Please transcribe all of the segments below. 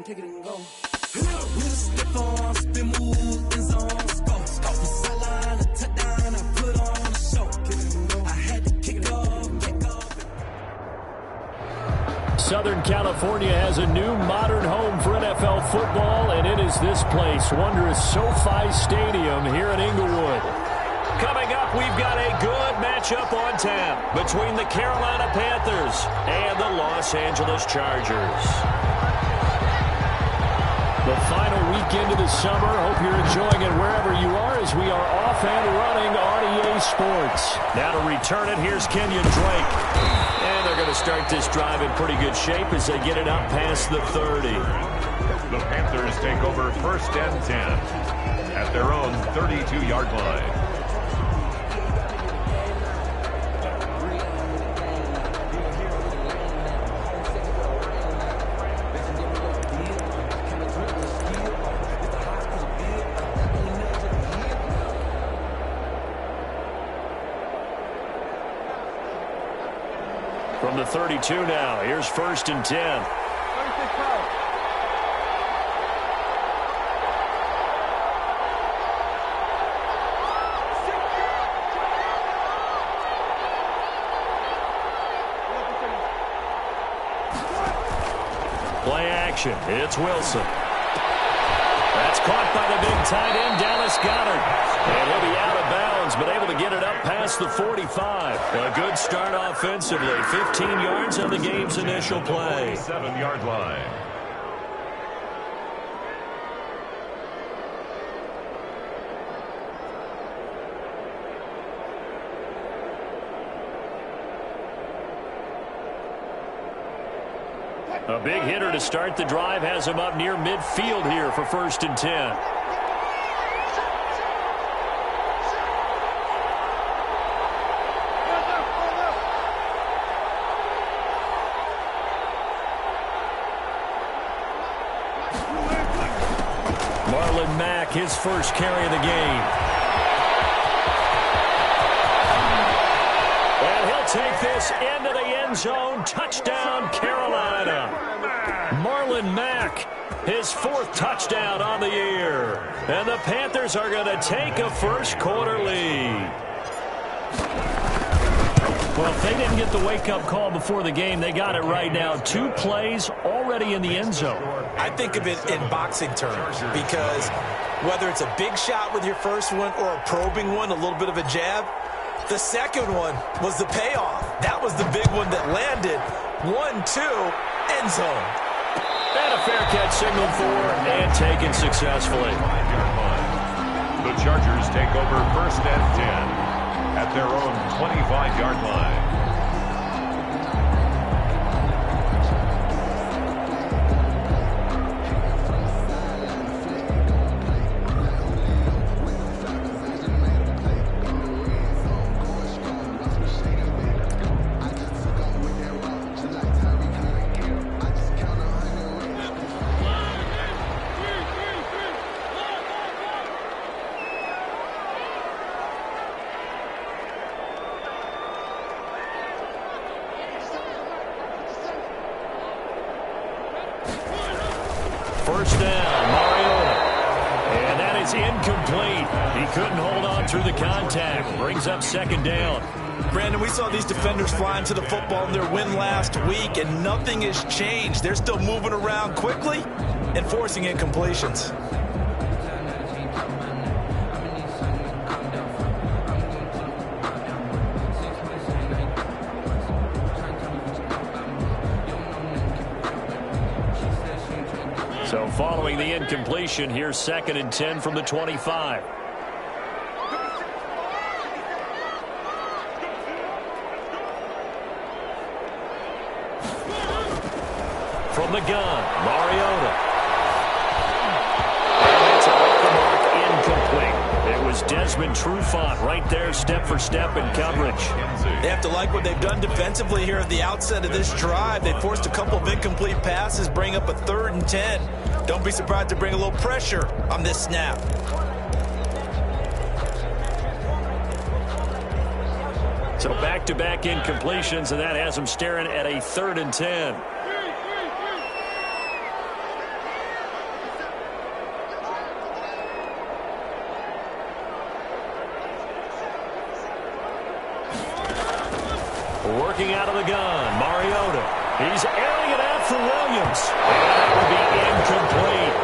kick it and go. With a stiff on, spin move, in zone, go. Off the sideline, a touchdown, I put on a show. Kick it and go. I had to kick off. Southern California has a new modern home for NFL football, and it is this place, wondrous SoFi Stadium here in Inglewood. Coming up, we've got a good matchup on tap between the Carolina Panthers and the Los Angeles Chargers. The final weekend of the summer. Hope you're enjoying it wherever you are as we are off and running on EA Sports. Now to return it, here's Kenyon Drake. And they're going to start this drive in pretty good shape as they get it up past the 30. The Panthers take over 1st and 10 at their own 32-yard line. From the 32 now, here's 1st and 10. Play action. It's Wilson. That's caught by the big tight end, Dallas Goedert. And he'll be out of bounds, but able to get it up past the 45. A good start offensively. 15 yards on the game's initial play. 7-yard line. A big hitter to start the drive has him up near midfield here for 1st and 10. Marlon Mack, his first carry of the game. And he'll take this into the end zone. Touchdown, Carolina. Marlon Mack, his 4th touchdown on the year. And the Panthers are going to take a first-quarter lead. Well, if they didn't get the wake-up call before the game, they got it right now. 2 plays already in the end zone. I think of it in boxing terms because whether it's a big shot with your first one or a probing one, a little bit of a jab, the second one was the payoff. That was the big one that landed. 1-2, end zone. And a fair catch signaled for and taken successfully. The Chargers take over 1st and 10 at their own 25-yard line. First down, Mariota. And that is incomplete. He couldn't hold on through the contact. Brings up 2nd down. Brandon, we saw these defenders flying to the football in their win last week, and nothing has changed. They're still moving around quickly and forcing incompletions. So following the incompletion, here's 2nd and 10 from the 25. From the gun, Mariota. And that's off the mark, incomplete. It was Desmond Trufant right there, step for step in coverage. They have to like what they've done defensively here at the outset of this drive. They forced a couple of incomplete passes, bring up a 3rd and 10. Don't be surprised to bring a little pressure on this snap. So back-to-back incompletions, and that has them staring at a 3rd and 10. working out of the gun. Mariota. He's airing it out for Williams. And that will be incomplete.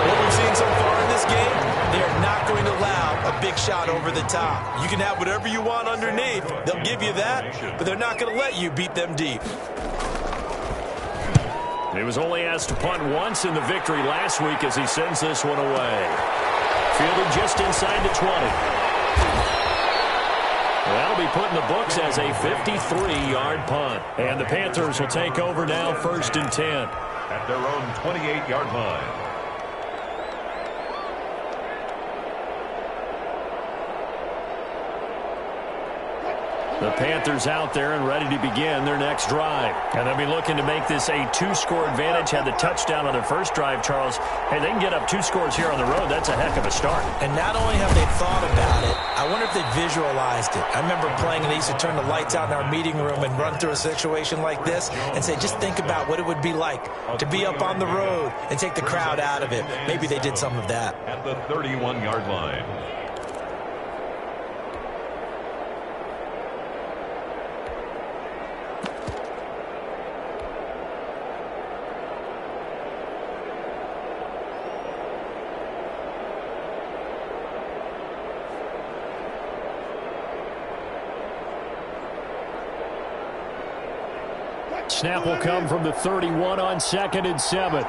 What we've seen so far in this game, they are not going to allow a big shot over the top. You can have whatever you want underneath. They'll give you that, but they're not going to let you beat them deep. He was only asked to punt once in the victory last week as he sends this one away. Fielded just inside the 20. That'll be put in the books as a 53-yard punt. And the Panthers will take over now, 1st and 10. At their own 28-yard line. The Panthers out there and ready to begin their next drive. And they'll be looking to make this a 2-score advantage. Had the touchdown on their first drive, Charles. Hey, they can get up 2 scores here on the road. That's a heck of a start. And not only have they thought about it, I wonder if they visualized it. I remember playing and they used to turn the lights out in our meeting room and run through a situation like this and say, just think about what it would be like to be up on the road and take the crowd out of it. Maybe they did some of that. At the 31-yard line. Snap will come from the 31 on 2nd and 7.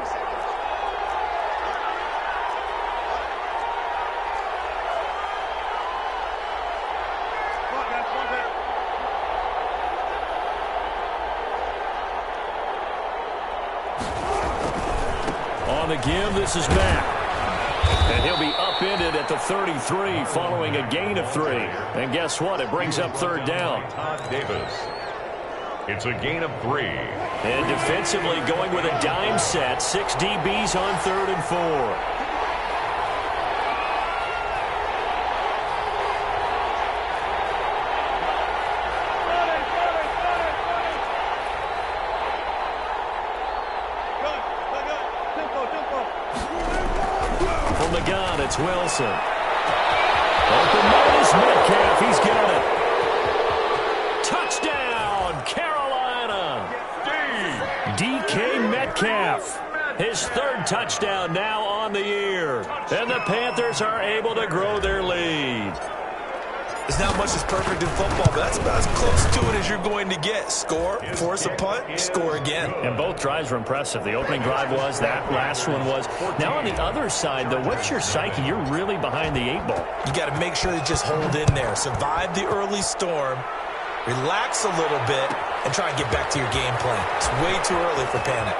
On the give, this is Mack. And he'll be upended at the 33 following a gain of 3. And guess what? It brings up 3rd down. Todd Davis. It's a gain of 3. And defensively going with a dime set. 6 DBs on 3rd and 4. From the gun, it's Wilson. Open man is Metcalf. He's got it. Touchdown, Carolina. DK Metcalf. His 3rd touchdown now on the year. And the Panthers are able to grow their lead. There's not much that's perfect in football, but that's about as close to it as you're going to get. Score, force a punt, score again. And both drives were impressive. The opening drive was, that last one was. Now on the other side, though, what's your psyche? You're really behind the 8 ball. You got to make sure you just hold in there. Survive the early storm, relax a little bit, and try and get back to your game plan. It's way too early for panic.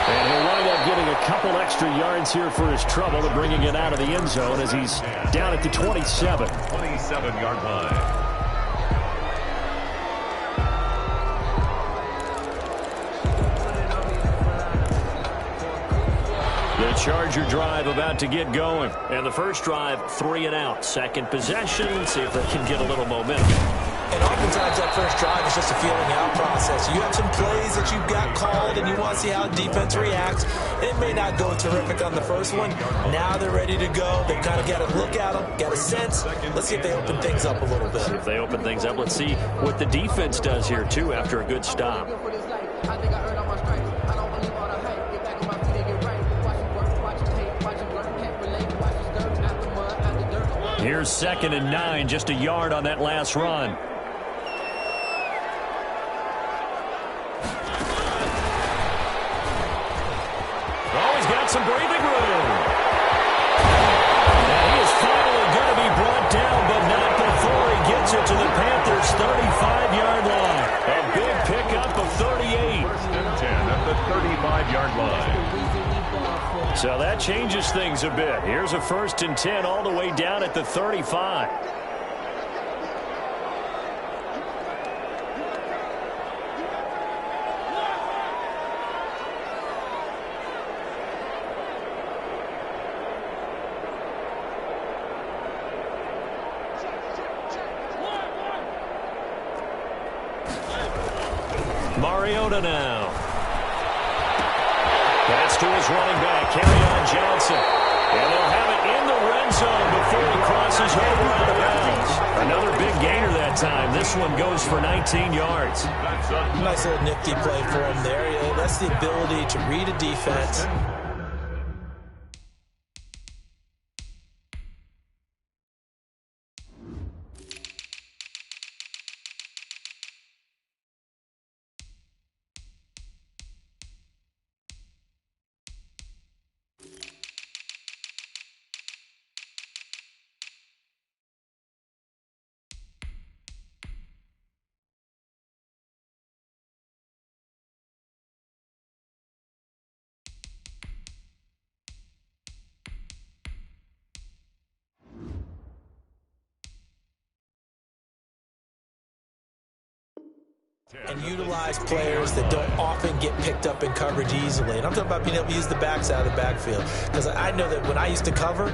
And he'll wind up getting a couple extra yards here for his trouble to bringing it out of the end zone as he's down at the 27. 27-yard line. The Charger drive about to get going. And the first drive, 3 and out. Second possession, see if they can get a little momentum. And oftentimes that first drive is just a feeling out process. You have some plays that you've got called and you want to see how the defense reacts. It may not go terrific on the first one. Now they're ready to go. They've kind of got to look at them, got a sense. Let's see if they open things up a little bit. See if they open things up. Let's see what the defense does here, too, after a good stop. Here's 2nd and 9, just a yard on that last run. Oh, he's got some breathing room. And he is finally going to be brought down, but not before he gets it to the Panthers' 35-yard line. A big pickup of 38. 1st and 10 at the 35-yard line. So that changes things a bit. Here's a 1st and 10 all the way down at the 35. Mariota now. Pass to his running back, Kerryon Johnson. And they'll have it in the red zone before he crosses over out of bounds. Another big gainer that time. This one goes for 19 yards. Nice little nifty play for him there. Yeah, that's the ability to read a defense. And utilize players that don't often get picked up in coverage easily. And I'm talking about being able to use the backs out of the backfield. Because I know that when I used to cover,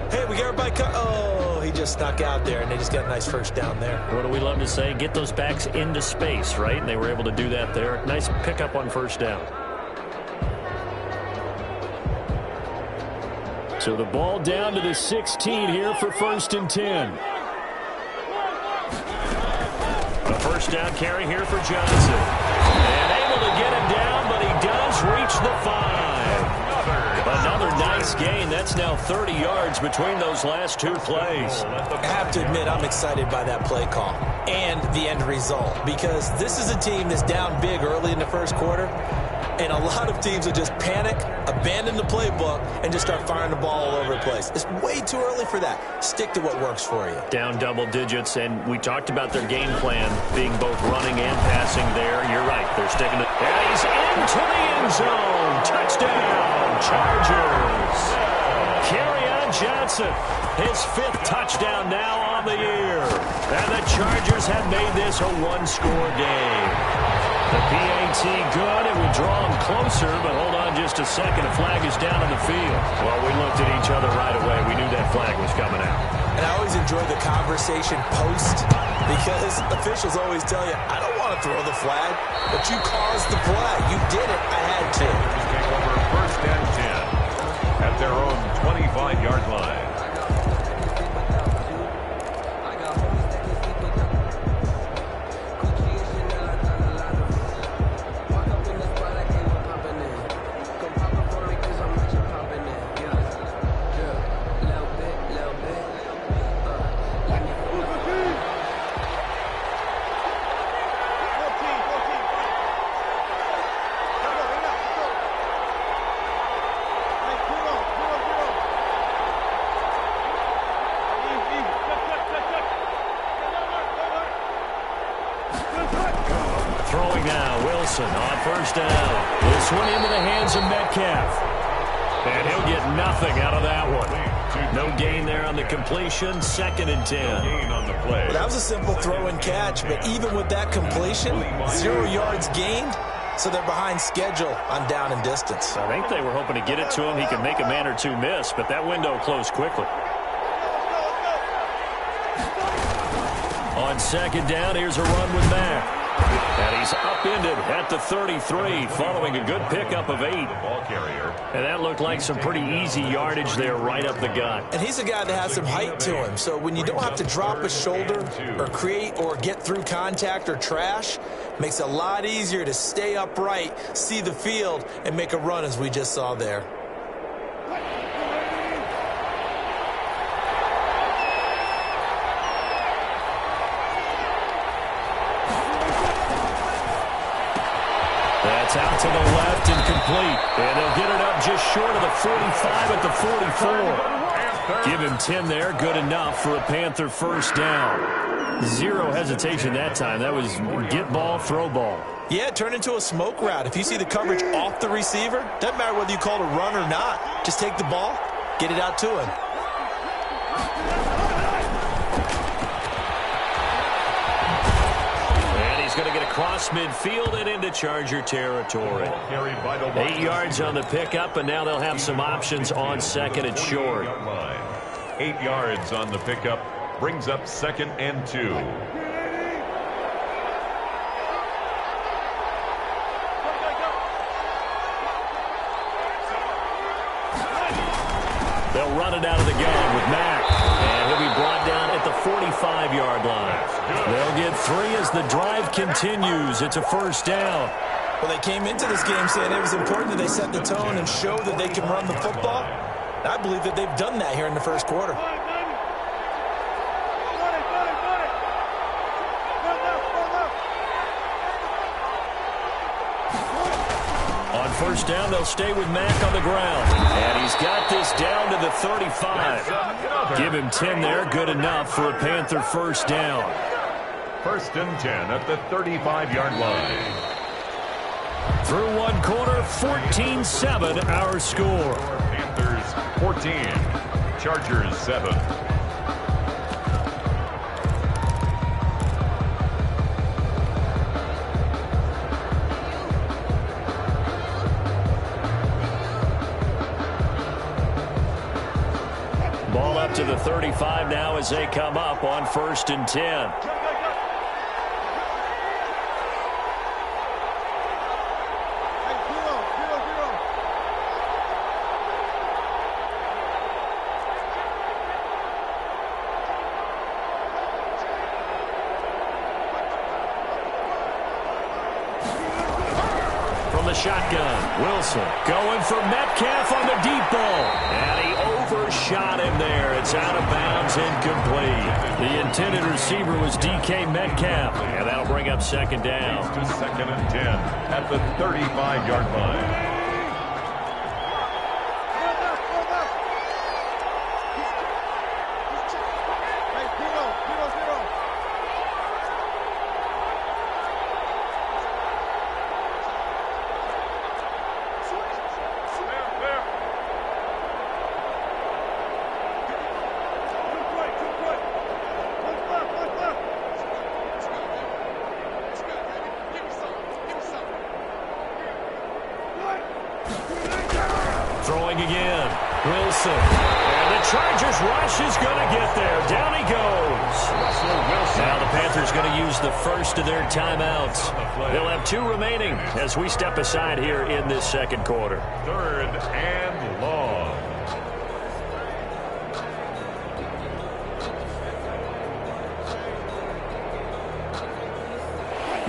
hey, we got everybody oh, he just snuck out there, and they just got a nice first down there. What do we love to say? Get those backs into space, right? And they were able to do that there. Nice pickup on first down. So the ball down to the 16 here for 1st and 10. A first down carry here for Johnson. And able to get him down, but he does reach the 5. Another nice gain. That's now 30 yards between those last two plays. I have to admit, I'm excited by that play call and the end result, because this is a team that's down big early in the first quarter, and a lot of teams will just panic, abandon the playbook, and just start firing the ball all over the place. It's way too early for that. Stick to what works for you. Down double digits, and we talked about their game plan being both running and passing there. You're right. They're sticking to... And he's into the end zone. Touchdown, Chargers. Kerryon Johnson, his 5th touchdown now on the year. And the Chargers have made this a one-score game. The PAT good. It would draw him closer, but hold on just a second. A flag is down on the field. Well, we looked at each other right away. We knew that flag was coming out. And I always enjoy the conversation post, because officials always tell you, I don't want to throw the flag, but you caused the play. You did it. I had to. Take over 1st and 10 at their own 25-yard line. Throwing now, Wilson on first down. This one into the hands of Metcalf. And he'll get nothing out of that one. No gain there on the completion. 2nd and 10. Gain on the play. Well, that was a simple throw and catch, but even with that completion, 0 yards gained, so they're behind schedule on down and distance. I think they were hoping to get it to him. He could make a man or two miss, but that window closed quickly. On 2nd down, here's a run with Mack. And he's upended at the 33, following a good pickup of 8. Ball carrier. And that looked like some pretty easy yardage there right up the gut. And he's a guy that has some height to him, so when you don't have to drop a shoulder or create or get through contact or trash, makes it a lot easier to stay upright, see the field, and make a run as we just saw there. That's out to the left and complete. And they'll get it up just short of the 45 at the 44. Give him 10 there. Good enough for a Panther first down. 0 hesitation that time. That was get ball, throw ball. Yeah, it turned into a smoke route. If you see the coverage off the receiver, doesn't matter whether you call it a run or not. Just take the ball, get it out to him. He's going to get across midfield and into Charger territory. 8 yards on the pickup, and now they'll have some options on 2nd and short. 8 yards on the pickup brings up 2nd and 2. They'll run it out of the game with Mack. And he'll be brought down at the 45 35-yard line. They'll get 3 as the drive continues. It's a first down. Well, they came into this game saying it was important that they set the tone and show that they can run the football. I believe that they've done that here in the first quarter. On first down, they'll stay with Mack on the ground. And he's got this down to the 35. Give him 10 there. Good enough for a Panther first down. First and 10 at the 35-yard line. Through one quarter, 14-7 our score. Panthers 14, Chargers 7. Ball up to the 35 now as they come up on first and 10. Shotgun. Wilson going for Metcalf on the deep ball. And he overshot him there. It's out of bounds, incomplete. The intended receiver was DK Metcalf. And that'll bring up second down. To second and 10 at the 35-yard line. Throwing again. Wilson. And the Chargers rush is going to get there. Down he goes. Now the Panthers going to use the first of their timeouts. They'll have 2 remaining as we step aside here in this second quarter. Third and long.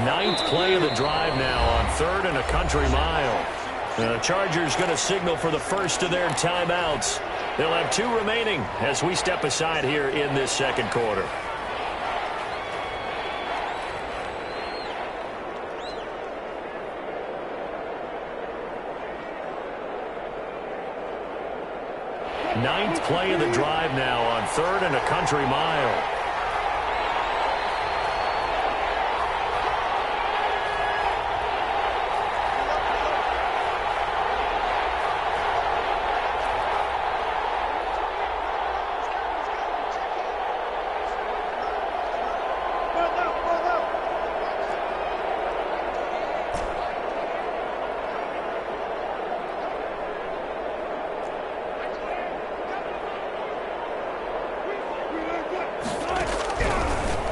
Ninth play of the drive now on 3rd and a country mile. The Chargers going to signal for the first of their timeouts. They'll have 2 remaining as we step aside here in this second quarter. Ninth play of the drive now on 3rd and a country mile.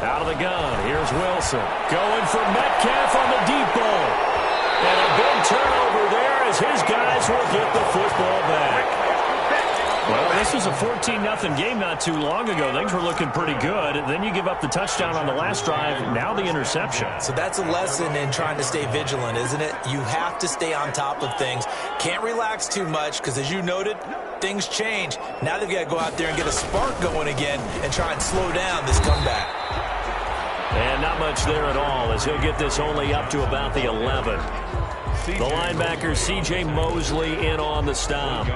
Out of the gun, here's Wilson. Going for Metcalf on the deep ball. And a big turnover there as his guys will get the football back. Well, this was a 14-0 game not too long ago. Things were looking pretty good. Then you give up the touchdown on the last drive. Now the interception. So that's a lesson in trying to stay vigilant, isn't it? You have to stay on top of things. Can't relax too much because, as you noted, things change. Now they've got to go out there and get a spark going again and try and slow down this comeback. And not much there at all as he'll get this only up to about the 11. The linebacker, C.J. Mosley, in on the stop.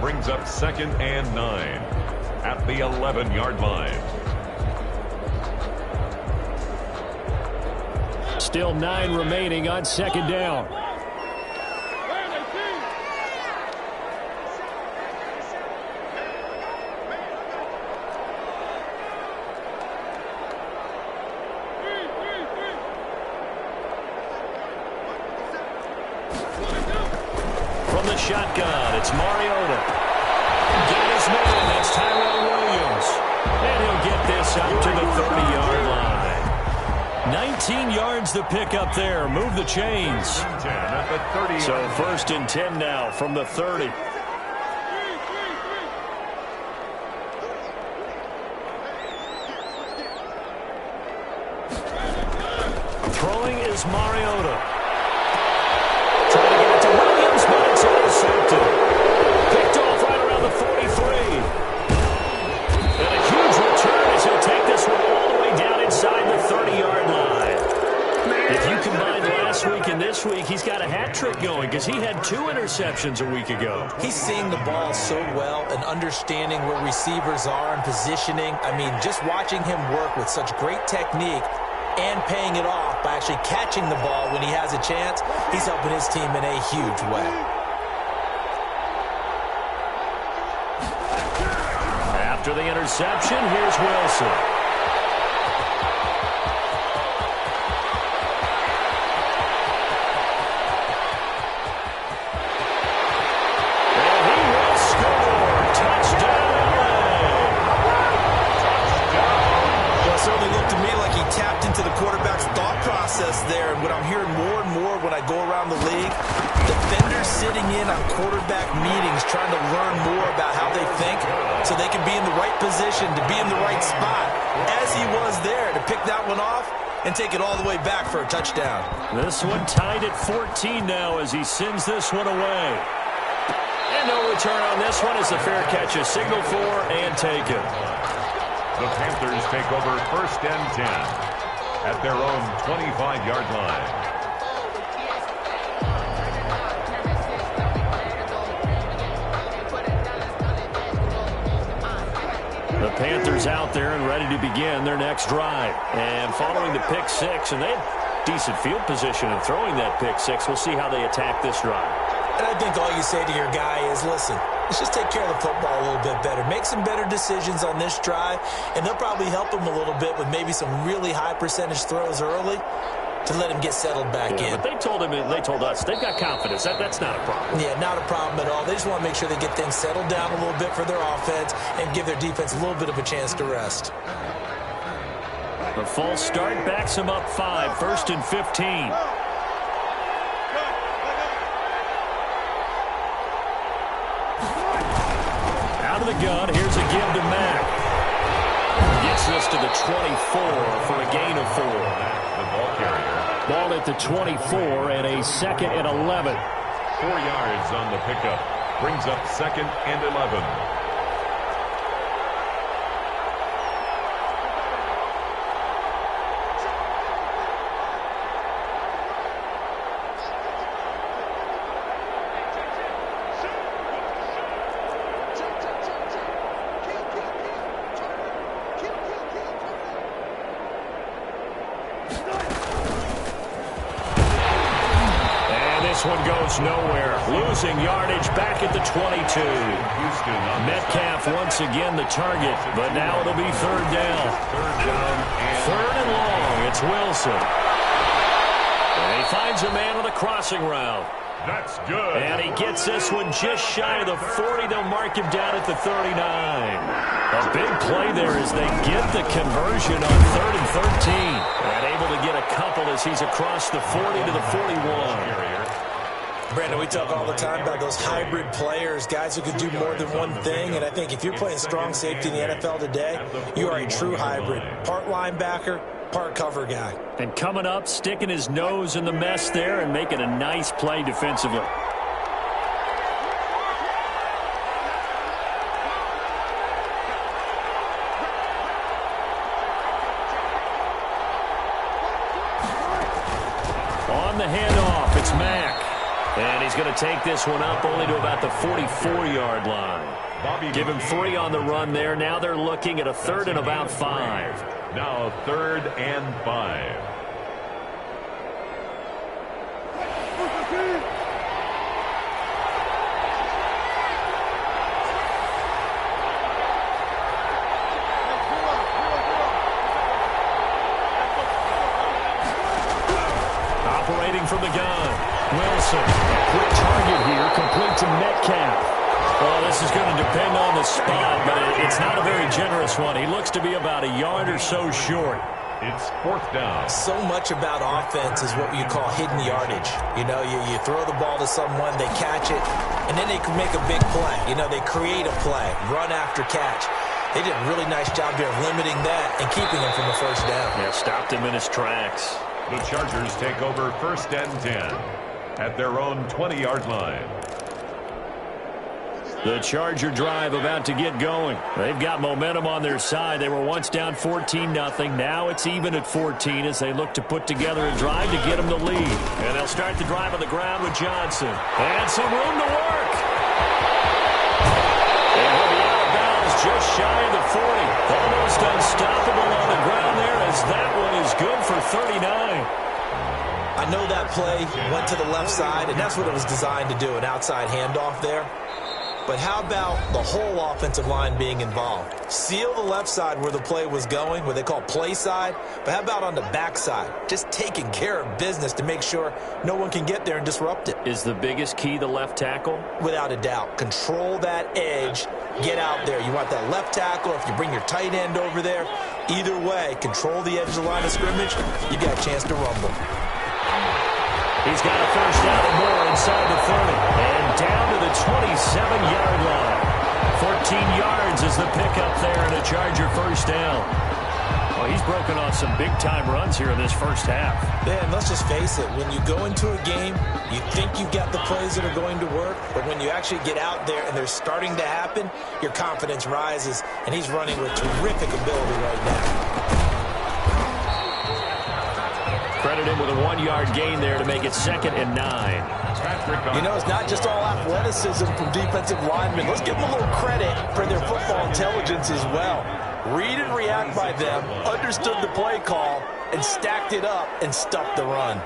Brings up second and 9 at the 11-yard line. Still 9 remaining on second down. From the shotgun, it's Mariota. Got his man, that's Tyrell Williams. And he'll get this up to the 30-yard line. 19 yards to pick up there. Move the chains. So first and 10 now from the 30. Throwing is Mariota. Trying to get it to Williams, but it's intercepted. Picked off right around the 43. And a huge return as he'll take this one all the way down inside the 30-yard line. If you combine last week and this week, he's got a hat trick going because he had 2 interceptions a week ago. He's seeing the ball so well and understanding where receivers are and positioning. I mean, just watching him work with such great technique and paying it off by actually catching the ball when he has a chance, he's helping his team in a huge way. After the interception, here's Wilson. There, and what I'm hearing more and more when I go around the league, defenders sitting in on quarterback meetings trying to learn more about how they think so they can be in the right position to be in the right spot, as he was there to pick that one off and take it all the way back for a touchdown. This one tied at 14 now as he sends this one away. And no return on this one as the fair catch is signaled for and taken. The Panthers take over 1st and 10. At their own 25-yard line. The Panthers out there and ready to begin their next drive. And following the pick 6, and they had decent field position in throwing that pick 6. We'll see how they attack this drive. And I think all you say to your guy is, listen, let's just take care of the football a little bit better. Make some better decisions on this drive, and they'll probably help him a little bit with maybe some really high percentage throws early to let him get settled back in. But they told us they've got confidence. That's not a problem. Yeah, not a problem at all. They just want to make sure they get things settled down a little bit for their offense and give their defense a little bit of a chance to rest. The false start backs him up 5, 1st and 15. Out of the gun, here's a give to Mack. Gets this to the 24 for a gain of 4. The ball carrier. Ball at the 24 and a 2nd and 11. 4 yards on the pickup. Brings up 2nd and 11. This one goes nowhere. Losing yardage back at the 22. Metcalf once again the target, but now it'll be 3rd down. 3rd and long. It's Wilson. And he finds a man on the crossing route. That's good. And he gets this one just shy of the 40. They'll mark him down at the 39. A big play there as they get the conversion on 3rd and 13. And able to get a couple as he's across the 40 to the 41. Brandon, we talk all the time about those hybrid players, guys who can do more than one thing, and I think if you're playing strong safety in the NFL today, you are a true hybrid. Part linebacker, part cover guy. And coming up, sticking his nose in the mess there and making a nice play defensively. On the handoff, it's Mack. And he's going to take this one up only to about the 44-yard line. Give him 3 on the run there. Now they're looking at a 3rd and about 5. Now 3rd and 5. Operating from the gun. Wilson, quick target here, complete to Metcalf. Well, this is going to depend on the spot, but it's not a very generous one. He looks to be about a yard or so short. It's 4th down. So much about offense is what you call hidden yardage. You know, you throw the ball to someone, they catch it, and then they can make a big play. You know, they create a play, run after catch. They did a really nice job there of limiting that and keeping him from a 1st down. Yeah, stopped him in his tracks. The Chargers take over 1st and 10 at their own 20-yard line. The Charger drive about to get going. They've got momentum on their side. They were once down 14-0. Now it's even at 14 as they look to put together a drive to get them the lead. And they'll start the drive on the ground with Johnson. And some room to work. And he'll be out of bounds just shy of the 40. Almost unstoppable on the ground there as that one is good for 39. I know that play went to the left side, and that's what it was designed to do, an outside handoff there. But how about the whole offensive line being involved? Seal the left side where the play was going, what they call play side. But how about on the back side? Just taking care of business to make sure no one can get there and disrupt it. Is the biggest key the left tackle? Without a doubt. Control that edge. Get out there. You want that left tackle. If you bring your tight end over there, either way, control the edge of the line of scrimmage. You got a chance to rumble. He's got a first down and more inside the 30. And down to the 27-yard line. 14 yards is the pickup there and a Charger first down. Well, he's broken off some big-time runs here in this first half. Yeah, and let's just face it. When you go into a game, you think you've got the plays that are going to work. But when you actually get out there and they're starting to happen, your confidence rises. And he's running with terrific ability right now. Credit him with a 1-yard gain there to make it 2nd and 9. You know, it's not just all athleticism from defensive linemen. Let's give them a little credit for their football intelligence as well. Read and react by them, understood the play call, and stacked it up and stuffed the run.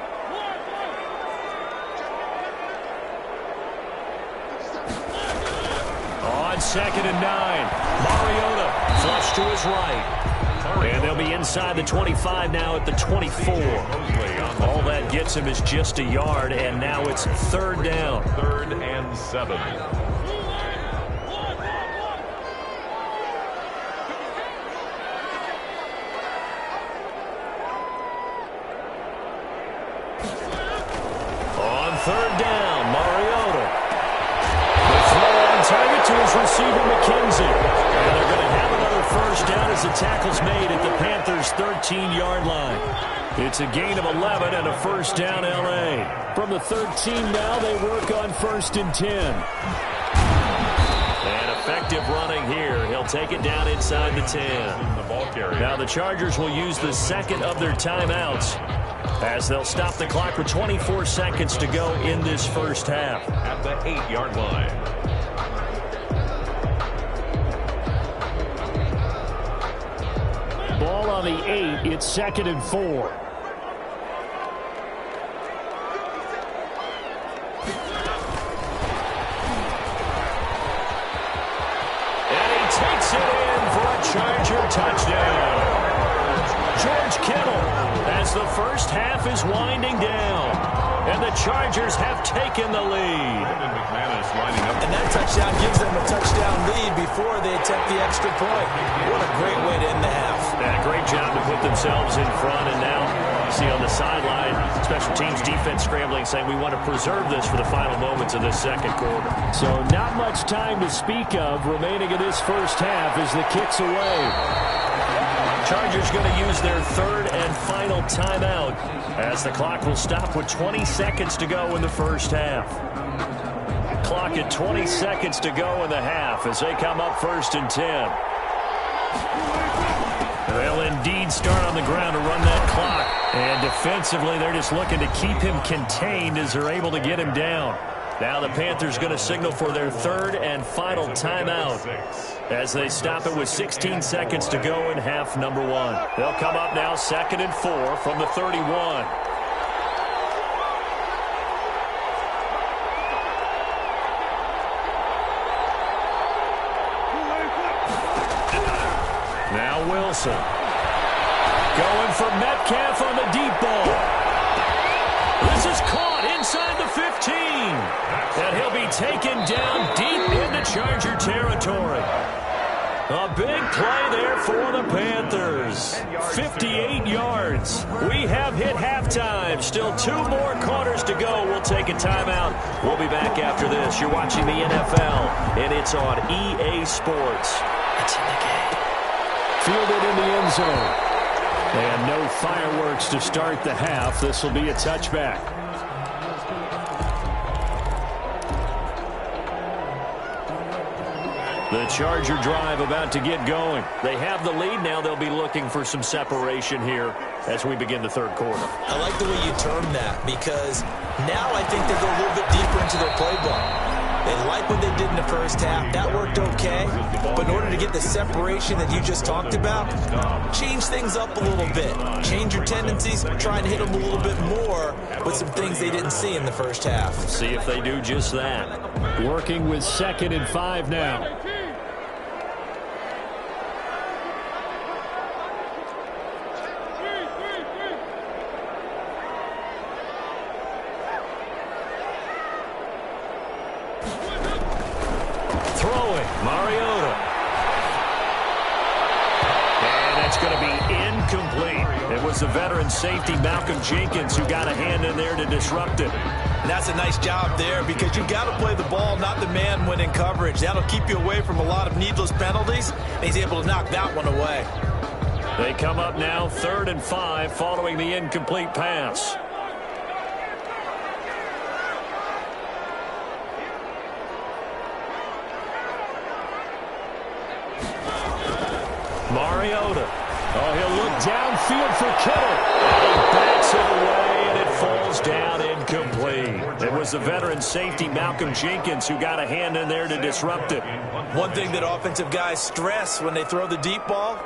On 2nd and 9, Mariota flush to his right. And they'll be inside the 25 now at the 24. All that gets him is just a yard, and now it's 3rd down. 3rd and 7. On 3rd down, Mariota. The throw on target to his receiver, McKenzie. And they're going to have another first down as the tackle's made at the Panthers' 13-yard line. It's a gain of 11 and a first down, L.A. From the 13 now, they work on 1st and 10. And effective running here. He'll take it down inside the 10. Now the Chargers will use the 2nd of their timeouts as they'll stop the clock with 24 seconds to go in this first half. At the 8-yard line. Ball on the 8. It's 2nd and 4. And he takes it in for a Charger touchdown. George Kittle as the first half is winding down. And the Chargers have taken the lead. And that touchdown gives them a touchdown lead before they attempt the extra point. What a great way to end the half. Yeah, great job to put themselves in front. And now, see on the sideline, special teams defense scrambling, saying we want to preserve this for the final moments of this 2nd quarter. So not much time to speak of remaining in this first half as the kick's away. Chargers going to use their 3rd and final timeout as the clock will stop with 20 seconds to go in the first half. Clock at 20 seconds to go in the half as they come up 1st and 10. They'll indeed start on the ground to run that clock. And defensively, they're just looking to keep him contained as they're able to get him down. Now the Panthers going to signal for their 3rd and final timeout as they stop it with 16 seconds to go in half number 1. They'll come up now 2nd and 4 from the 31. Now Wilson going for Metcalf on the deep ball. This is caught inside the 15. And he'll be taken down deep into Charger territory. A big play there for the Panthers. 58 yards. We have hit halftime. Still 2 more quarters to go. We'll take a timeout. We'll be back after this. You're watching the NFL, and it's on EA Sports. It's in the game. Fielded in the end zone. And no fireworks to start the half. This will be a touchback. The Charger drive about to get going. They have the lead now. They'll be looking for some separation here as we begin the third quarter. I like the way you term that because now I think they go a little bit deeper into their playbook. They like what they did in the first half. That worked okay. But in order to get the separation that you just talked about, change things up a little bit. Change your tendencies. Try and hit them a little bit more with some things they didn't see in the first half. See if they do just that. Working with 2nd and 5 now. The veteran safety Malcolm Jenkins who got a hand in there to disrupt it. And that's a nice job there because you got to play the ball, not the man when in coverage. That'll keep you away from a lot of needless penalties, and he's able to knock that one away. They come up now 3rd and 5 following the incomplete pass. Mariota. Oh, he'll look downfield for Kittle. He backs it away, and it falls down incomplete. It was the veteran safety Malcolm Jenkins who got a hand in there to disrupt it. One thing that offensive guys stress when they throw the deep ball,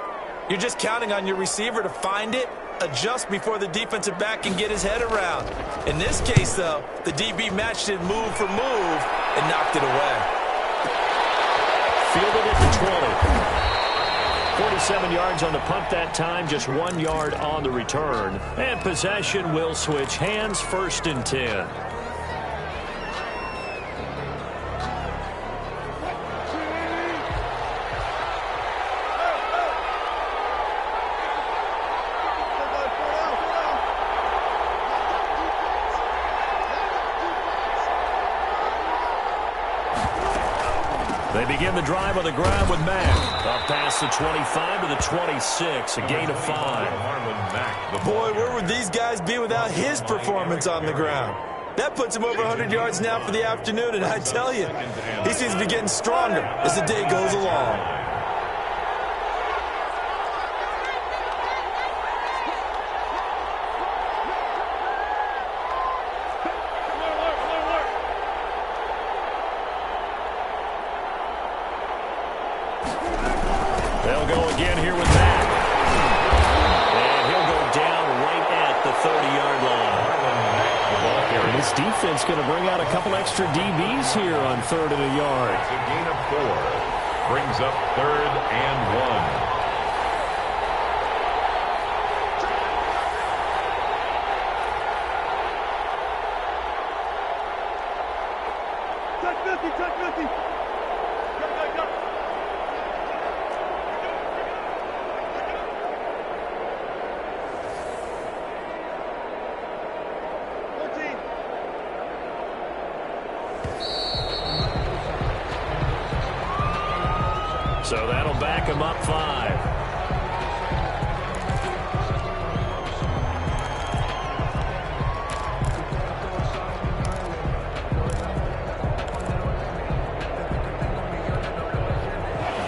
you're just counting on your receiver to find it, adjust before the defensive back can get his head around. In this case, though, the DB matched it move for move and knocked it away. Fielded at the 20. 47 yards on the punt that time, just 1 yard on the return. And possession will switch hands, 1st and 10. They begin the drive on the ground with Mack. Up past the 25 to the 26, a gain of 5. Boy, where would these guys be without his performance on the ground? That puts him over 100 yards now for the afternoon, and I tell you, he seems to be getting stronger as the day goes along. They'll go again here with Mack. And he'll go down right at the 30-yard line. And this defense going to bring out a couple extra DBs here on 3rd and a yard. It's a gain of 4. Brings up 3rd and 1. So that'll back him up 5.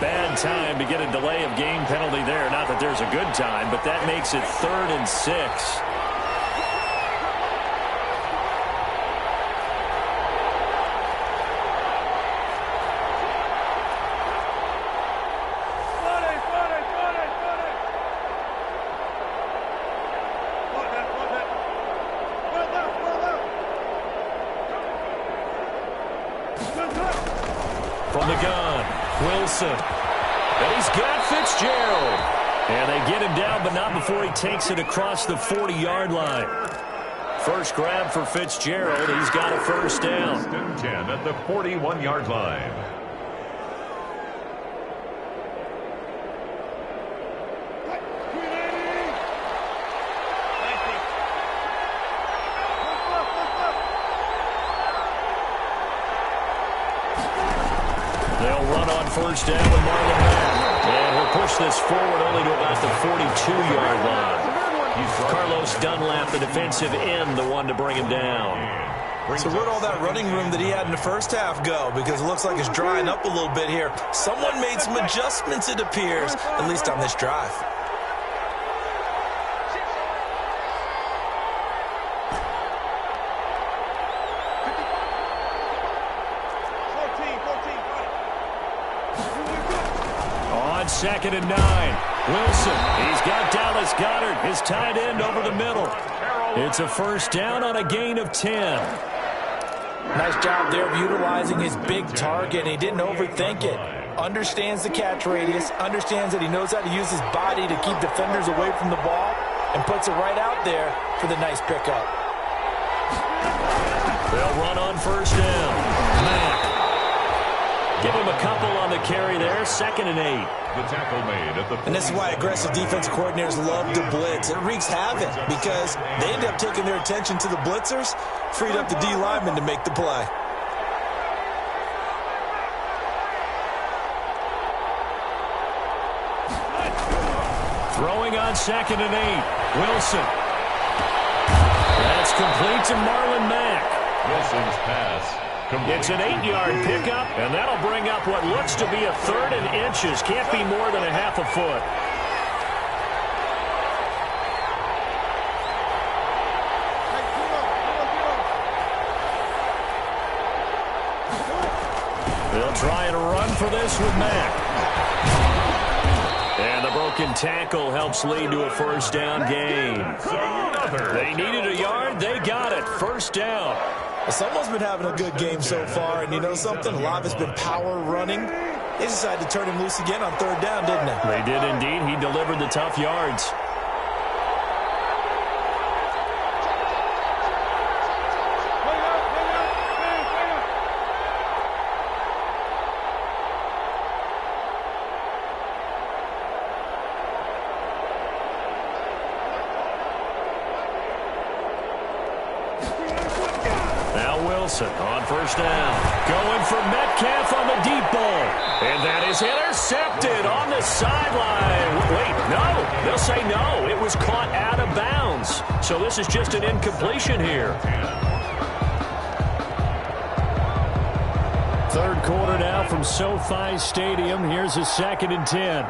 Bad time to get a delay of game penalty there. Not that there's a good time, but that makes it 3rd and 6. From the gun, Wilson. And he's got Fitzgerald. And they get him down, but not before he takes it across the 40-yard line. First grab for Fitzgerald. He's got a 1st down. 10 at the 41-yard line. They'll run on 1st down with Marlon Mack. And he'll push this forward only to about the 42-yard line. Carlos Dunlap, the defensive end, the one to bring him down. So where'd all that running room that he had in the first half go? Because it looks like it's drying up a little bit here. Someone made some adjustments, it appears, at least on this drive. On 2nd and 9. Wilson, he's got Dallas Goedert, his tight end, over the middle. It's a first down on a gain of 10. Nice job there of utilizing his big target. He didn't overthink it. Understands the catch radius, understands that he knows how to use his body to keep defenders away from the ball, and puts it right out there for the nice pickup. They'll run on first down. Mack. Give him a couple on the carry there. 2nd and 8. The tackle made at the 40. And this is why aggressive defensive coordinators love to blitz. It wreaks havoc because they end up taking their attention to the blitzers, freed up the D lineman to make the play. Throwing on 2nd and 8. Wilson. That's complete to Marlon Mack. Wilson's pass. It's an 8-yard pickup, and that'll bring up what looks to be a 3rd and inches. Can't be more than a half a foot. They'll try and run for this with Mack. And the broken tackle helps lead to a first down gain. They needed a yard. They got it. First down. Someone's been having a good game so far, and you know something? A lot of it's been power running. They decided to turn him loose again on 3rd down, didn't they? They did indeed. He delivered the tough yards. On first down, going for Metcalf on the deep ball. And that is intercepted on the sideline. Wait, no. They'll say no. It was caught out of bounds. So this is just an incompletion here. 3rd quarter now from SoFi Stadium. Here's a 2nd and 10.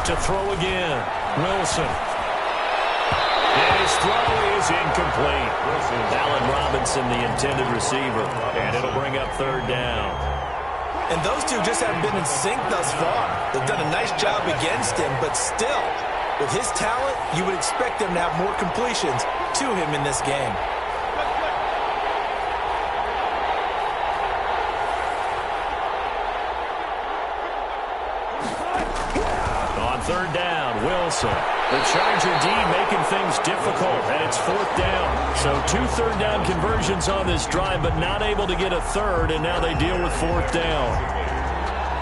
To throw again. Wilson. And his throw is incomplete. Allen Robinson, the intended receiver. And it'll bring up 3rd down. And those two just haven't been in sync thus far. They've done a nice job against him, but still, with his talent, you would expect them to have more completions to him in this game. On 3rd down, Wilson. The Charger D making things difficult, and it's 4th down. So 2 3rd down conversions on this drive, but not able to get a 3rd, and now they deal with 4th down.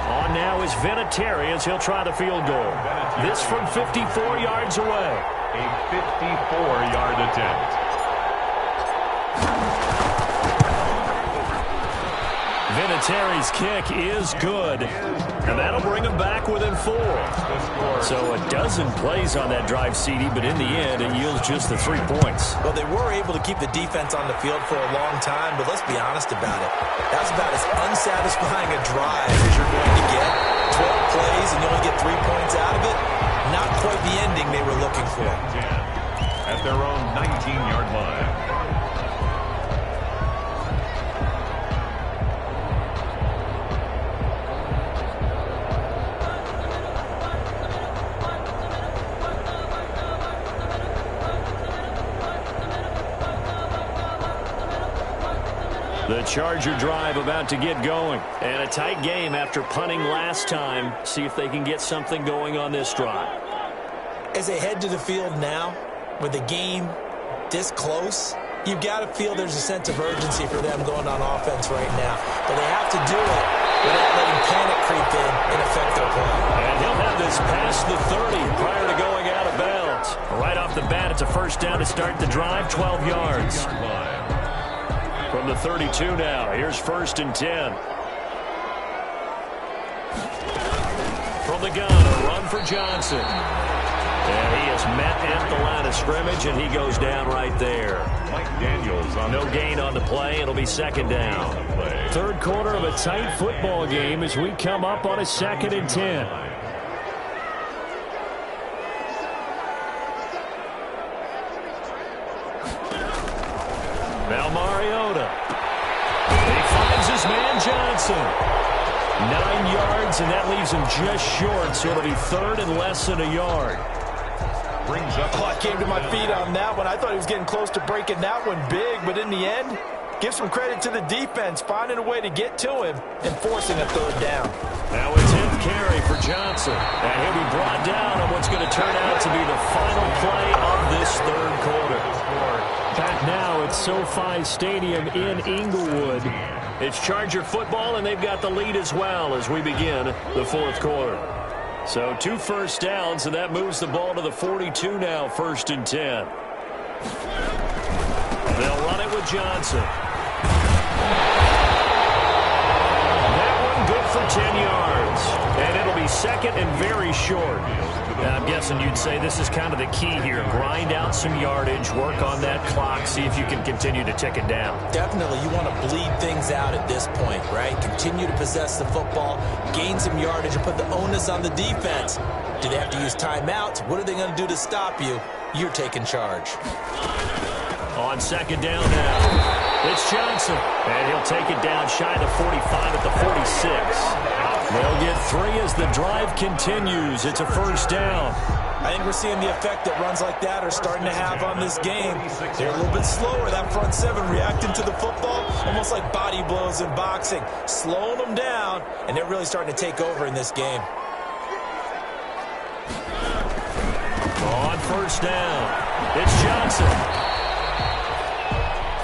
On now is Vinatieri as he'll try the field goal. This from 54 yards away. A 54-yard attempt. Vinatieri's kick is good, and that'll bring him back within 4. So a dozen plays on that drive, CD, but in the end, it yields just the 3 points. Well, they were able to keep the defense on the field for a long time, but let's be honest about it. That's about as unsatisfying a drive as you're going to get. 12 plays and you only get 3 points out of it. Not quite the ending they were looking for. At their own 19-yard line. The Charger drive about to get going. And a tight game after punting last time. See if they can get something going on this drive. As they head to the field now, with the game this close, you've got to feel there's a sense of urgency for them going on offense right now. But they have to do it without letting panic creep in and affect their play. And he'll have this past the 30 prior to going out of bounds. Right off the bat, it's a first down to start the drive, 12 yards. From the 32 now, here's 1st and 10. From the gun, a run for Johnson. And he is met at the line of scrimmage, and he goes down right there. Mike Daniels on no gain on the play. It'll be 2nd down. 3rd quarter of a tight football game as we come up on a 2nd and 10. Now Mariota. He finds his man Johnson. 9 yards, and that leaves him just short, so it'll be 3rd and less than a yard. Brings up. I came to my feet on that one. I thought he was getting close to breaking that one big, but in the end, give some credit to the defense, finding a way to get to him and forcing a 3rd down. Now a 10th carry for Johnson, and he'll be brought down on what's going to turn out to be the final play of this 3rd quarter. Back now at SoFi Stadium in Inglewood. It's Charger football, and they've got the lead as well as we begin the 4th quarter. So 2 first downs, and that moves the ball to the 42 now, 1st and 10. They'll run it with Johnson. That one good for 10 yards. And it'll be 2nd and very short. Now, I'm guessing you'd say this is kind of the key here. Grind out some yardage, work on that clock, see if you can continue to tick it down. Definitely, you want to bleed things out at this point, right? Continue to possess the football, gain some yardage, and put the onus on the defense. Do they have to use timeouts? What are they going to do to stop you? You're taking charge. On 2nd down now, it's Johnson, and he'll take it down shy of the 45 at the 46. They'll get 3 as the drive continues. It's a 1st down. I think we're seeing the effect that runs like that are starting to have on this game. They're a little bit slower, that front 7 reacting to the football, almost like body blows in boxing, slowing them down, and they're really starting to take over in this game. On 1st down, it's Johnson.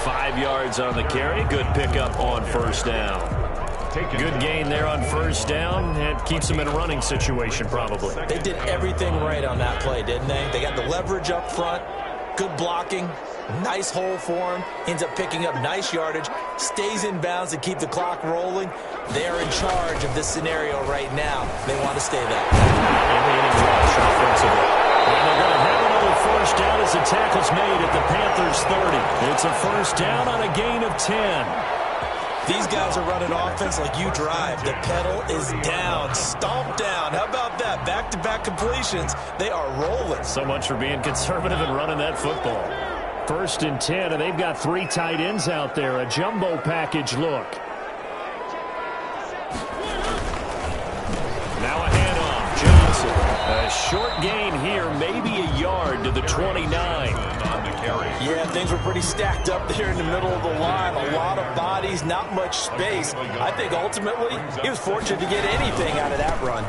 5 yards on the carry. Good pickup on 1st down. Good gain there on 1st down. It keeps them in a running situation, probably. They did everything right on that play, didn't they? They got the leverage up front, good blocking, nice hole for him, ends up picking up nice yardage, stays in bounds to keep the clock rolling. They're in charge of this scenario right now. They want to stay that. Eliminating rush offensively. And they're going to have another 1st down as the tackle's made at the Panthers' 30. It's a 1st down on a gain of 10. These guys are running offense like you drive. The pedal is down, stomped down. How about that? Back-to-back completions. They are rolling. So much for being conservative and running that football. 1st and 10, and they've got 3 tight ends out there. A jumbo package look. Now a handoff. Johnson. A short gain here, maybe a yard to the 29. Yeah, things were pretty stacked up there in the middle of the line. A lot of bodies, not much space. I think ultimately he was fortunate to get anything out of that run.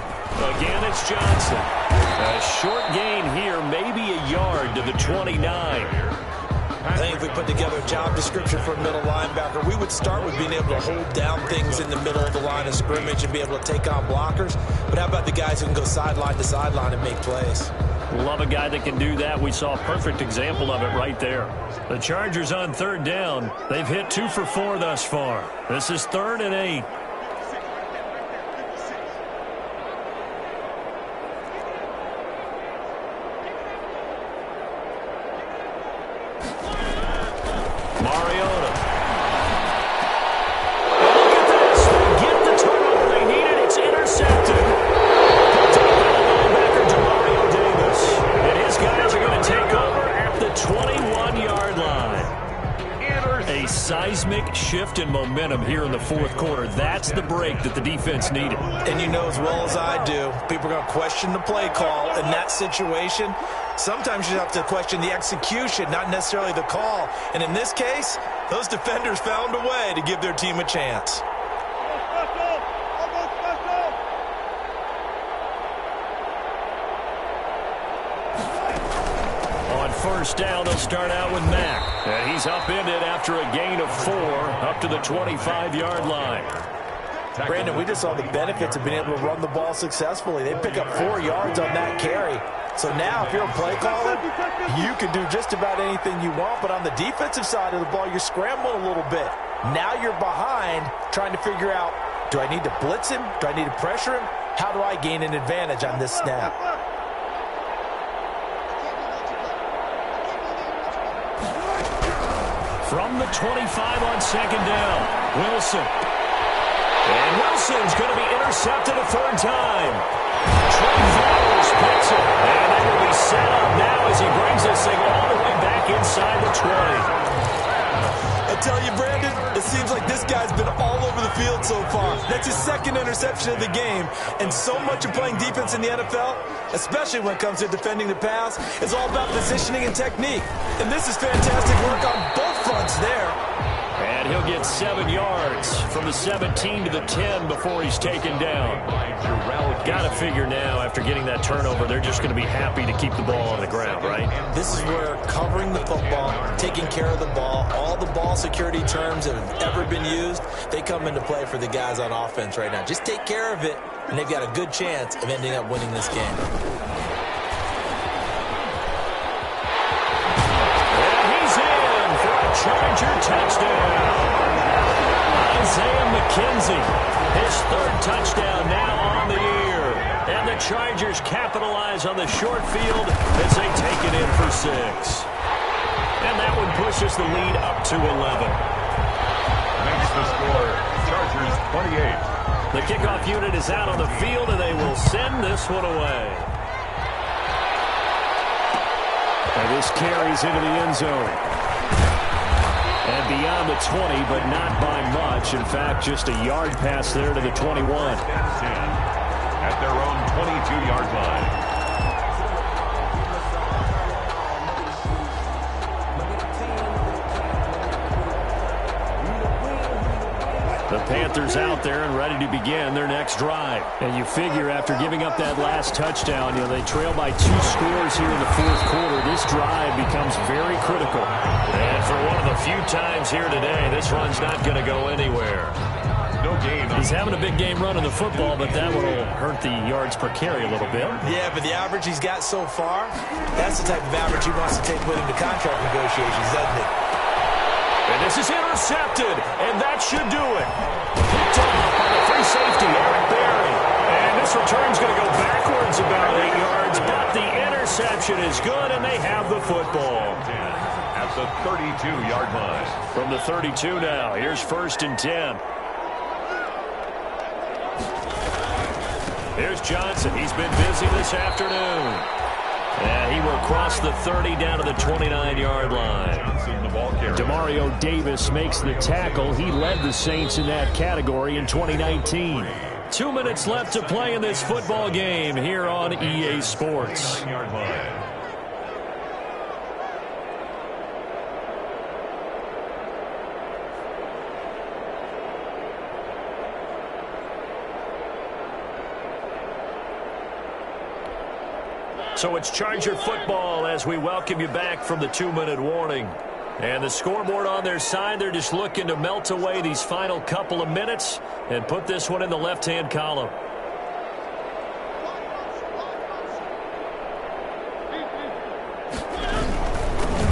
Again, it's Johnson. A short gain here, maybe a yard to the 29. I think if we put together a job description for a middle linebacker, we would start with being able to hold down things in the middle of the line of scrimmage and be able to take on blockers. But how about the guys who can go sideline to sideline and make plays? Love a guy that can do that. We saw a perfect example of it right there. The Chargers on 3rd down. They've hit 2 for 4 thus far. This is 3rd and 8. Mariota. Look at this. They get the turnover they needed. It's intercepted. Guys are going to take over at the 21-yard line. A seismic shift in momentum here in the 4th quarter. That's the break that the defense needed. And you know as well as I do, people are going to question the play call in that situation. Sometimes you have to question the execution, not necessarily the call. And in this case, those defenders found a way to give their team a chance. On 1st down, they'll start out with Mack. And he's upended after a gain of 4 up to the 25-yard line. Brandon, we just saw the benefits of being able to run the ball successfully. They pick up 4 yards on that carry. So now if you're a play caller, you can do just about anything you want. But on the defensive side of the ball, you're scrambling a little bit. Now you're behind, trying to figure out, do I need to blitz him? Do I need to pressure him? How do I gain an advantage on this snap? From the 25 on second down, Wilson. And Wilson's going to be intercepted a third time. Trey Flowers picks it. And they will be set up now as he brings this thing all the way back inside the 20. I tell you, Brandon, it seems like this guy's been all over the field so far. That's his second interception of the game. And so much of playing defense in the NFL, especially when it comes to defending the pass, is all about positioning and technique. And this is fantastic work on both fronts there. And he'll get 7 yards from the 17 to the 10 before he's taken down. Got to figure now, after getting that turnover, they're just going to be happy to keep the ball on the ground, right? This is where covering the football, taking care of the ball, all the ball security terms that have ever been used, they come into play for the guys on offense right now. Just take care of it, and they've got a good chance of ending up winning this game. Charger touchdown. Isaiah McKenzie, his third touchdown now on the year. And the Chargers capitalize on the short field as they take it in for 6. And that one pushes the lead up to 11. Makes the score, Chargers 28. The kickoff unit is out on the field, and they will send this one away. And this carries into the end zone. And beyond the 20, but not by much. In fact, just a yard pass there to the 21. At their own 22-yard line. The Panthers out there and ready to begin their next drive. And you figure after giving up that last touchdown, they trail by 2 scores here in the fourth quarter. This drive becomes very critical. And for one of the few times here today, this run's not going to go anywhere. No gain. He's having a big game running the football, but that will hurt the yards per carry a little bit. Yeah, but the average he's got so far, that's the type of average he wants to take with him to contract negotiations, doesn't he? And this is intercepted, and that should do it. Picked off by the free safety, Eric Berry. And this return's going to go backwards about 8 yards, but the interception is good, and they have the football. At the 32-yard line. From the 32 now, here's 1st and 10. Here's Johnson. He's been busy this afternoon. And he will cross the 30 down to the 29-yard line. Demario Davis makes the tackle. He led the Saints in that category in 2019. 2 minutes left to play in this football game here on EA Sports. So it's Charger football as we welcome you back from the 2-minute warning. And the scoreboard on their side, they're just looking to melt away these final couple of minutes and put this one in the left-hand column.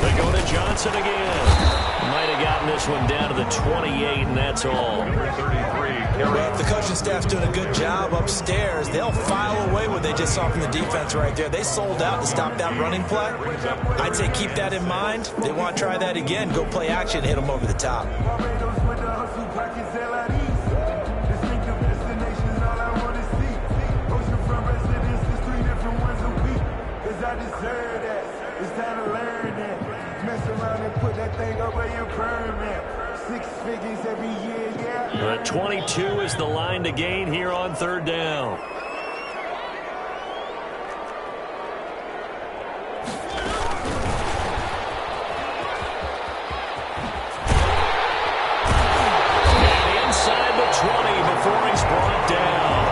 They go to Johnson again. Might have gotten this one down to the 28, and that's all. Well, if the coaching staff's doing a good job upstairs, they'll file away what they just saw from the defense right there. They sold out to stop that running play. I'd say keep that in mind. They want to try that again. Go play action, hit them over the top. It's time to learn that. Mess around and put that thing over your permit. 6 figures every year, yeah. 22 is the line to gain here on 3rd down. And inside the 20 before he's brought down.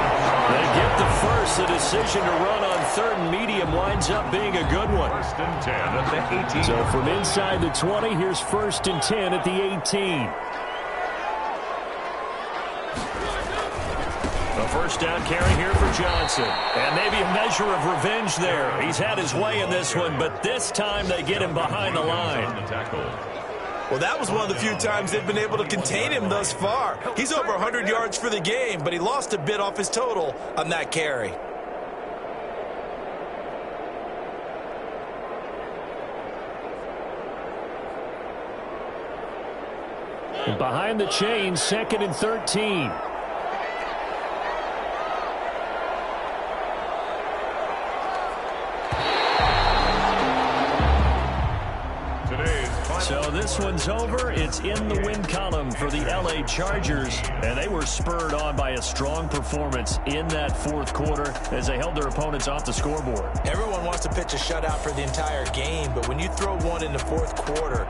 They get the first. The decision to run on 3rd and medium winds up being a good one. 1st and 10 at the 18. So from inside the 20, here's 1st and 10 at the 18. A first down carry here for Johnson. And maybe a measure of revenge there. He's had his way in this one, but this time they get him behind the line. Well, that was one of the few times they've been able to contain him thus far. He's over 100 yards for the game, but he lost a bit off his total on that carry. And behind the chains, 2nd and 13. So this one's over. It's in the win column for the LA Chargers, and they were spurred on by a strong performance in that fourth quarter as they held their opponents off the scoreboard. Everyone wants to pitch a shutout for the entire game, but when you throw one in the fourth quarter,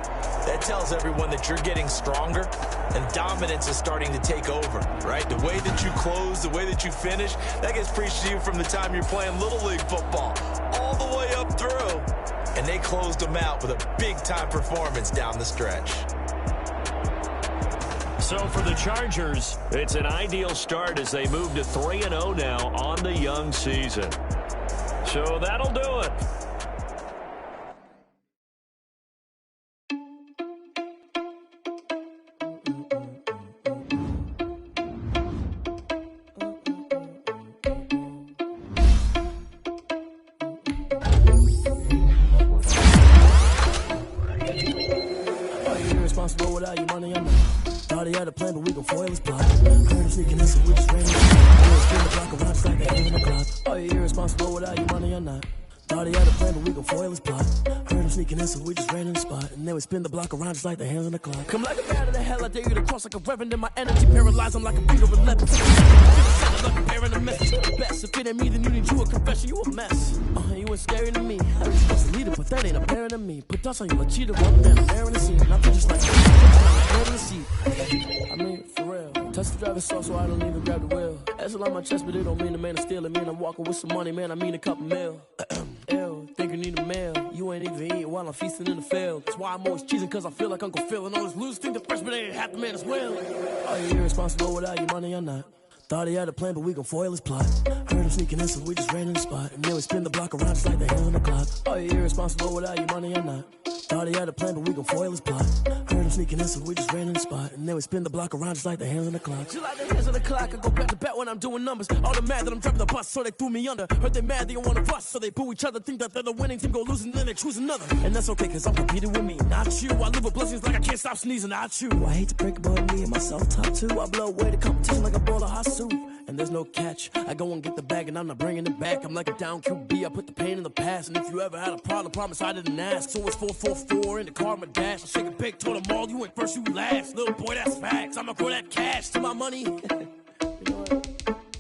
that tells everyone that you're getting stronger and dominance is starting to take over, right? The way that you close, the way that you finish, that gets preached to you from the time you're playing Little League football all the way up through. And they closed them out with a big-time performance down the stretch. So for the Chargers, it's an ideal start as they move to 3-0 now on the young season. So that'll do it. Without your money, I'm not. Thought he had a plan, but we gon' foil his plot. Heard him sneaking in, so we just ran in. Spin the block around just like a hand in the clock. Are you irresponsible without your money or not? Thought he had a plan, but we gon' foil his plot. Heard him sneaking in, so we just ran in the spot. And then we spin the block around just like the hands on the clock. Come like a bat of the hell, I dare you to cross like a reverend. And my energy paralyzed, I'm like a beat of 11. Like a bear in a message. Best if it ain't me, then you need you a confession. You a mess. You ain't scary to me. I was supposed to lead it, but that ain't apparent to me. Put dust on you, a cheater, one man, I'm bearing the scene. And I feel just like I'm in the seat. I mean, for real. Touch the driver's soft, so I don't even grab the wheel. That's on my chest, but it don't mean the man is stealing. It mean I'm walking with some money, man. I mean a couple mil. Ew, think you need a meal. You ain't even eating while I'm feasting in the field. That's why I'm always cheesing, cause I feel like Uncle Phil. And all those losers think the freshman ain't half the man as well. Are you irresponsible without your money or not? Thought he had a plan, but we gon' foil his plot. Heard him sneaking in, so we just ran in the spot. And then we spin the block around just like the hands on the clock. Are you irresponsible without your money or not? Thought he had a plan, but we gon' foil his plot. Heard him sneaking in, so we just ran in the spot. And then we spin the block around just like the hands on the clock. Just like the hands on the clock, I go back to back when I'm doing numbers. All the mad that I'm driving the bus, so they threw me under. Heard they mad, they don't wanna bust, so they boo each other. Think that they're the winning team, go losing, then they choose another. And that's okay, cause I'm competing with me, not you. I live with blessings like I can't stop sneezing, not you. I hate to break about me and myself top two. I blow away the competition like a bowl of hot soup. And there's no catch. I go and get the bag and I'm not bringing it back. I'm like a down QB, I put the pain in the past. And if you ever had a problem, promise I didn't ask. So it's 4-4-4 in the car, my dash. I shake a big, told them all, you ain't first, you last. Little boy, that's facts. I'ma grow that cash to my money. You know what?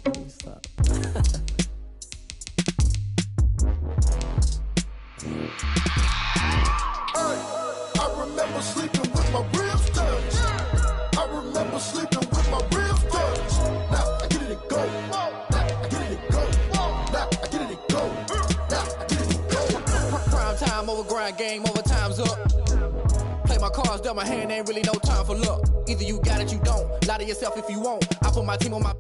Let me stop. I remember sleeping with my ribs touched. I remember sleeping with my ribs touched. Now I get it and go. Now I get it and go. Now I get it and go. Now I get it and go. Prime time over grind game, over time's up. Play my cards, dealt my hand, ain't really no time for luck. Either you got it, you don't. Lie to yourself if you won't. I put my team on my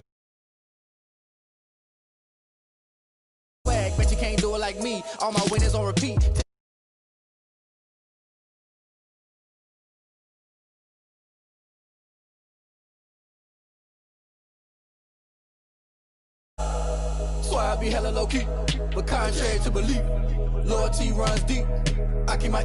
flag, bet you can't do it like me. All my winners on repeat. So I be hella low key, but contrary to belief, loyalty runs deep. I keep my